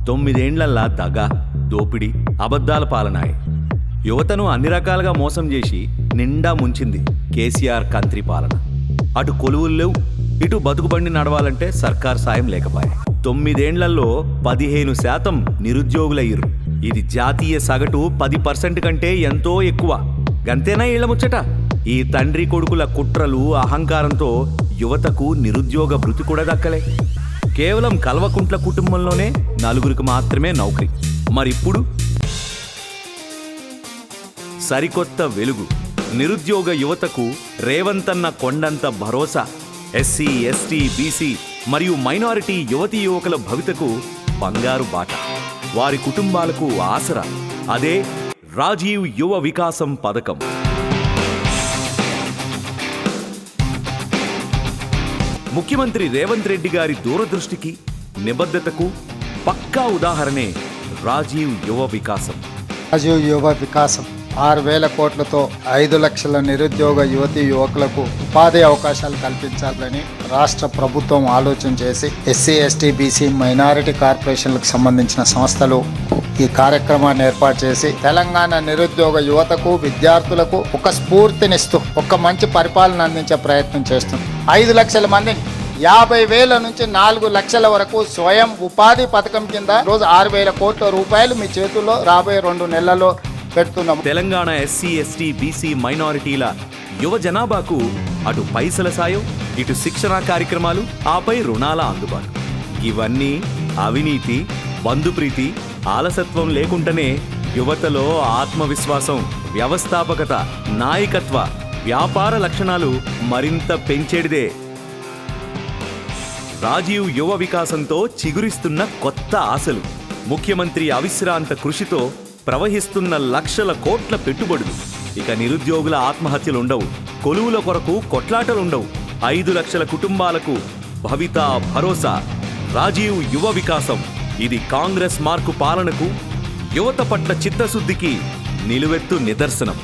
9 ఏళ్లల్లా దగ, దోపిడి, అబద్ధాల పాలనాయి. యువతను అన్ని రకాలుగా మోసం చేసి నిండా ముంచింది కేసీఆర్ కంత్రి పాలన. అటు కొలువులు లేవు, ఇటు బతుకుబండి నడవాలంటే సర్కార్ సాయం లేకపాయే. 9 ఏళ్లలో 15% నిరుద్యోగులయ్యిర్రు. ఇది జాతీయ సగటు 10% కంటే ఎంతో ఎక్కువ. గంతేనా ఇళ్ల ముచ్చట? ఈ తండ్రి కొడుకుల కుట్రలు, అహంకారంతో యువతకు నిరుద్యోగ భృతి కూడా దక్కలే. కేవలం కల్వకుంట్ల కుటుంబంలోనే 4 మాత్రమే నౌకరీ. మరిప్పుడు సరికొత్త వెలుగు. నిరుద్యోగ యువతకు రేవంతన్న కొండంత భరోసా. ఎస్సీ, ఎస్టీ, బీసీ మరియు మైనారిటీ యువతీ యువకుల భవితకు బంగారు బాట. వారి కుటుంబాలకు ఆసరా. అదే రాజీవ్ యువ వికాసం పథకం. ముఖ్యమంత్రి రేవంత్ రెడ్డి గారి దూరదృష్టికి, నిబద్ధతకు పక్కా ఉదాహరణే రాజీవ్ యువ వికాసం. రాజీవ్ యువ వికాసం 6,000 కోట్లతో 5 లక్షల నిరుద్యోగ యువతీ యువకులకు ఉపాధి అవకాశాలు కల్పించాలని రాష్ట్ర ప్రభుత్వం ఆలోచన చేసి ఎస్సీ, ఎస్టీ, బీసీ, మైనారిటీ కార్పొరేషన్లకు సంబంధించిన సంస్థలు ఈ కార్యక్రమాన్ని ఏర్పాటు చేసి తెలంగాణ నిరుద్యోగ యువతకు, విద్యార్థులకు ఒక స్ఫూర్తినిస్తూ ఒక మంచి పరిపాలన అందించే ప్రయత్నం చేస్తుంది. 5 లక్షల మందిని 50,000 నుంచి 4 లక్షల వరకు స్వయం ఉపాధి పథకం కింద రోజు 6,000 కోట్ల రూపాయలు మీ చేతుల్లో రాబోయే 2 నెలల్లో పెడుతున్నాం. తెలంగాణ ఎస్సీ, ఎస్టీ, బీసీ, మైనారిటీల యువ జనాభాకు అటు పైసల సాయం, ఇటు శిక్షణా కార్యక్రమాలు, ఆపై రుణాల అందుబాటు. ఇవన్నీ అవినీతి, బంధుప్రీతి, ఆలసత్వం లేకుండానే యువతలో ఆత్మవిశ్వాసం, వ్యవస్థాపకత, నాయకత్వ, వ్యాపార లక్షణాలు మరింత పెంచేడిదే. రాజీవ్ యువ వికాసంతో చిగురిస్తున్న కొత్త ఆశలు. ముఖ్యమంత్రి అవిశ్రాంత కృషితో ప్రవహిస్తున్న లక్షల కోట్ల పెట్టుబడులు. ఇక నిరుద్యోగుల ఆత్మహత్యలుండవు, కొలువుల కొరకు కొట్లాటలుండవు. 5 లక్షల కుటుంబాలకు భవితా భరోసా. రాజీవ్ యువ వికాసం. ఇది కాంగ్రెస్ మార్కు పాలనకు, యువత పట్ల చిత్తశుద్ధికి నిలువెత్తు నిదర్శనం.